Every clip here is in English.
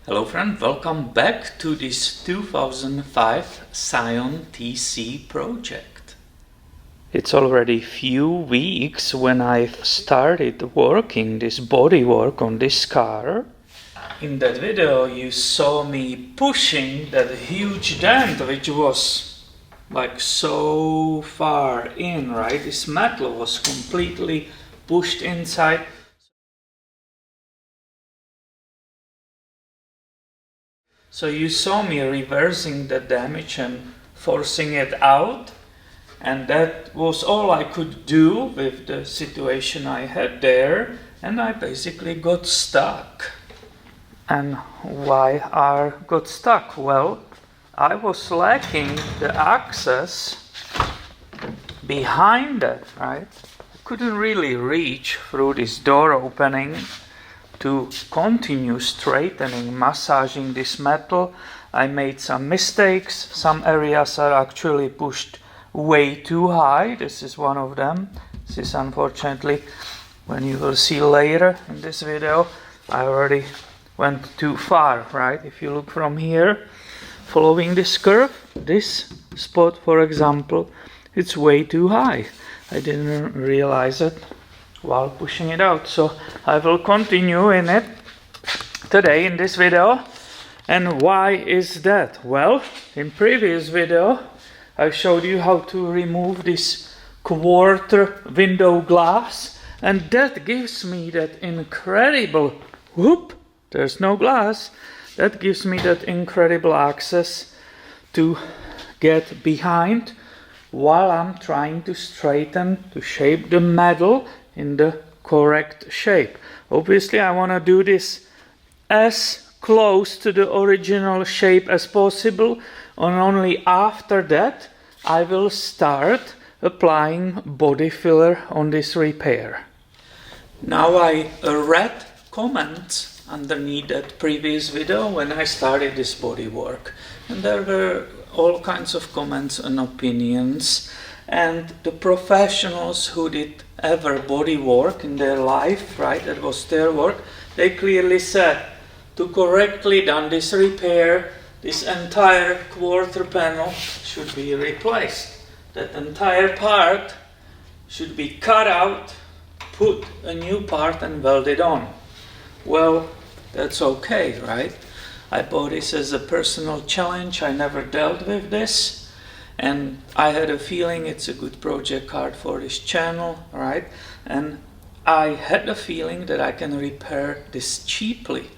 Hello friend, welcome back to this 2005 Scion TC project. It's already few weeks when I've started working this bodywork on this car. In that video you saw me pushing that huge dent which was like so far in, right? This metal was completely pushed inside. So you saw me reversing the damage and forcing it out, and that was all I could do with the situation I had there, and I basically got stuck. And why I got stuck? Well, I was lacking the access behind it, right? I couldn't really reach through this door opening to continue straightening, massaging this metal. I made some mistakes. Some areas are actually pushed way too high. This is one of them. This is unfortunately, when you will see later in this video, I already went too far, right? If you look from here, following this curve, this spot, for example, it's way too high. I didn't realize it while pushing it out, so I will continue in it today in this video. And why is that? Well, in previous video I showed you how to remove this quarter window glass, and that gives me that incredible whoop, there's no glass, that gives me that incredible access to get behind while I'm trying to straighten, to shape the metal in the correct shape. Obviously I want to do this as close to the original shape as possible, and only after that I will start applying body filler on this repair. Now I read comments underneath that previous video when I started this body work, and there were all kinds of comments and opinions, and the professionals who did ever body work in their life, right, that was their work, they clearly said to correctly done this repair, this entire quarter panel should be replaced. That entire part should be cut out, put a new part and welded on. Well, that's okay, right? I bought this as a personal challenge. I never dealt with this, and I had a feeling it's a good project card for this channel, right? And I had a feeling that I can repair this cheaply.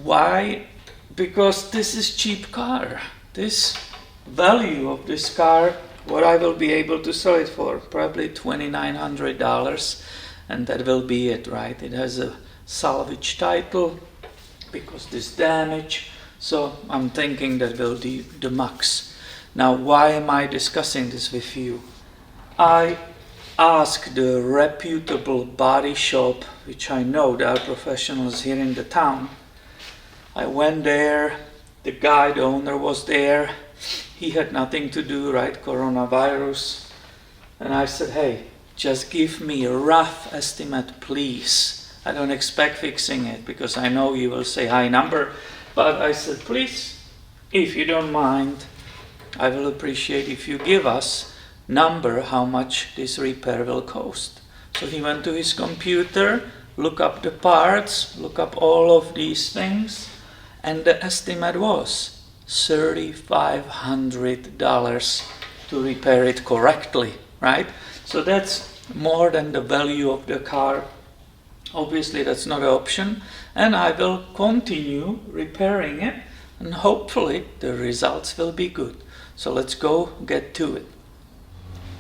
Why? Because this is cheap car. This value of this car, what I will be able to sell it for, probably $2,900, and that will be it, right? It has a salvage title because this damage, so I'm thinking that will be the max. Now, why am I discussing this with you? I asked the reputable body shop, which I know there are professionals here in the town. I went there, the guy, the owner was there, he had nothing to do, right, coronavirus, and I said, hey, just give me a rough estimate, please. I don't expect fixing it, because I know you will say high number, but I said, please, if you don't mind, I will appreciate if you give us number how much this repair will cost. So he went to his computer, look up the parts, look up all of these things, and the estimate was $3,500 to repair it correctly, right? So that's more than the value of the car. Obviously that's not an option, and I will continue repairing it, and hopefully the results will be good. So let's go get to it.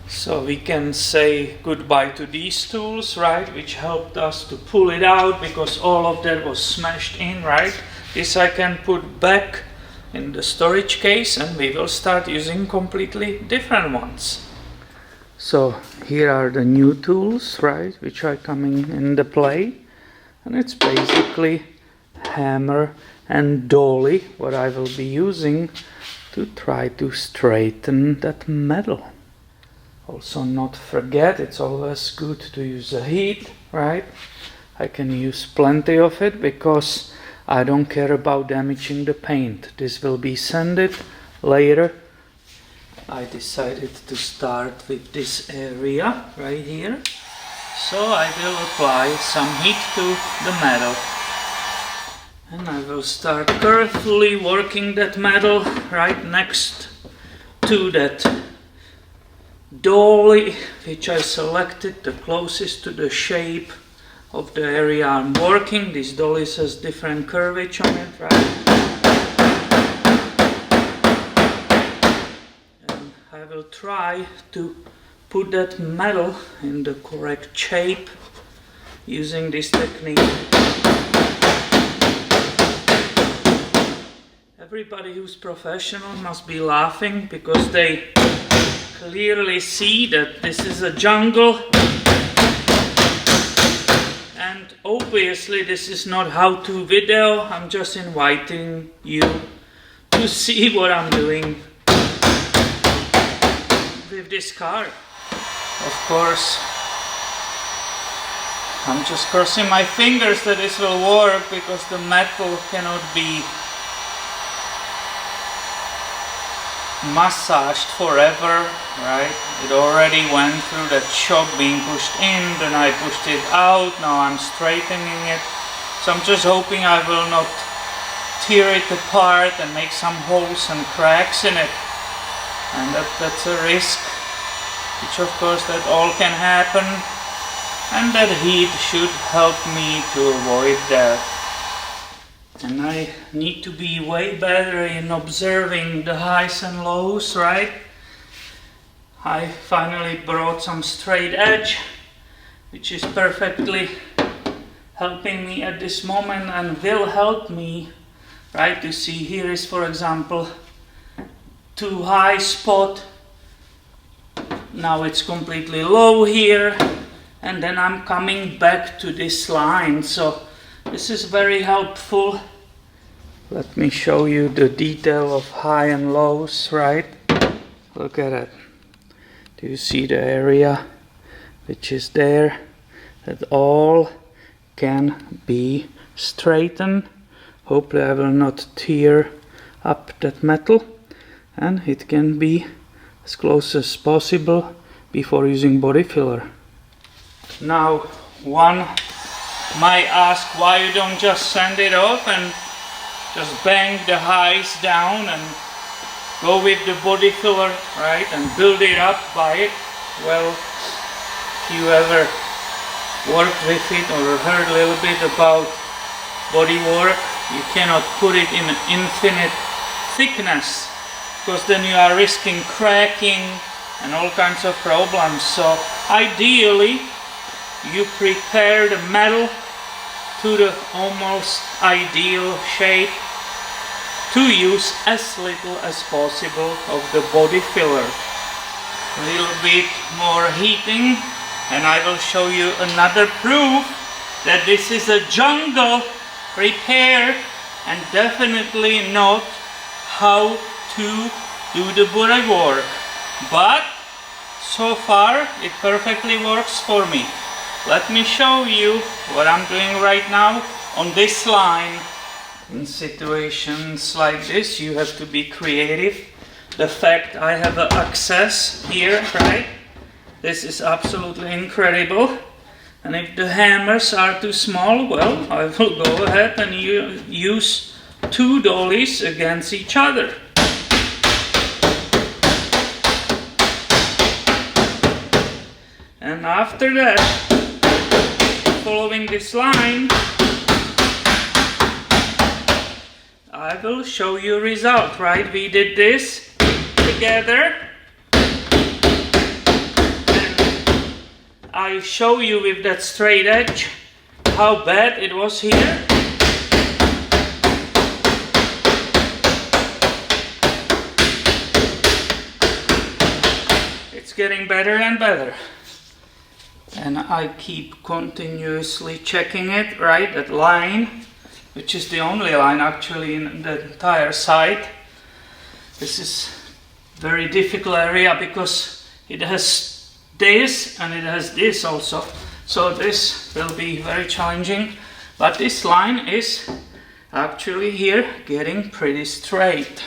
So we can say goodbye to these tools, right, which helped us to pull it out because all of that was smashed in, right? This I can put back in the storage case, and we will start using completely different ones. So here are the new tools, right, which are coming into play, and it's basically hammer and dolly what I will be using to try to straighten that metal. Also, not forget, it's always good to use the heat, right? I can use plenty of it because I don't care about damaging the paint. This will be sanded later. I decided to start with this area right here. So I will apply some heat to the metal. And I will start carefully working that metal right next to that dolly, which I selected the closest to the shape of the area I'm working. This dolly has different curvature on it, right? And I will try to put that metal in the correct shape using this technique. Everybody who's professional must be laughing because they clearly see that this is a jungle, and obviously this is not how-to video. I'm just inviting you to see what I'm doing with this car. Of course, I'm just crossing my fingers that this will work because the metal cannot be massaged forever, right? It already went through that shock being pushed in, then I pushed it out, now I'm straightening it. So I'm just hoping I will not tear it apart and make some holes and cracks in it. And that's a risk, which of course that all can happen. And that heat should help me to avoid that. And I need to be way better in observing the highs and lows, right? I finally brought some straight edge, which is perfectly helping me at this moment and will help me, right? You see here is, for example, too high spot. Now it's completely low here, and then I'm coming back to this line. So this is very helpful. Let me show you the detail of high and lows, right? Look at it. Do you see the area which is there? That all can be straightened. Hopefully I will not tear up that metal, and it can be as close as possible before using body filler. Now, one might ask why you don't just sand it off and just bang the highs down and go with the body filler, right, and build it up by it. Well, if you ever worked with it or heard a little bit about body work, you cannot put it in an infinite thickness because then you are risking cracking and all kinds of problems. So ideally you prepare the metal to the almost ideal shape to use as little as possible of the body filler. A little bit more heating and I will show you another proof that this is a jungle repair and definitely not how to do the body work. But so far it perfectly works for me. Let me show you what I'm doing right now on this line. In situations like this you have to be creative. The fact I have access here, right? This is absolutely incredible. And if the hammers are too small, well, I will go ahead and use two dollies against each other. And after that, following this line, I will show you a result, right? We did this together. And I show you with that straight edge how bad it was here. It's getting better and better. And I keep continuously checking it, right? That line, which is the only line actually in the entire site. This is very difficult area because it has this and it has this also. So this will be very challenging. But this line is actually here getting pretty straight.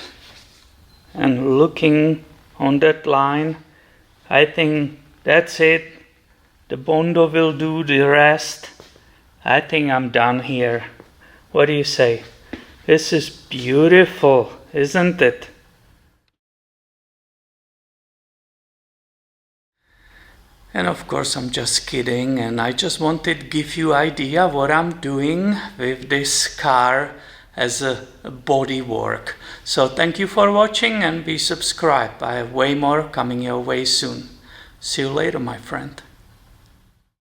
And looking on that line, I think that's it. The Bondo will do the rest. I think I'm done here. What do you say? This is beautiful, isn't it? And of course I'm just kidding, and I just wanted to give you idea what I'm doing with this car as a body work. So thank you for watching and be subscribed. I have way more coming your way soon. See you later, my friend.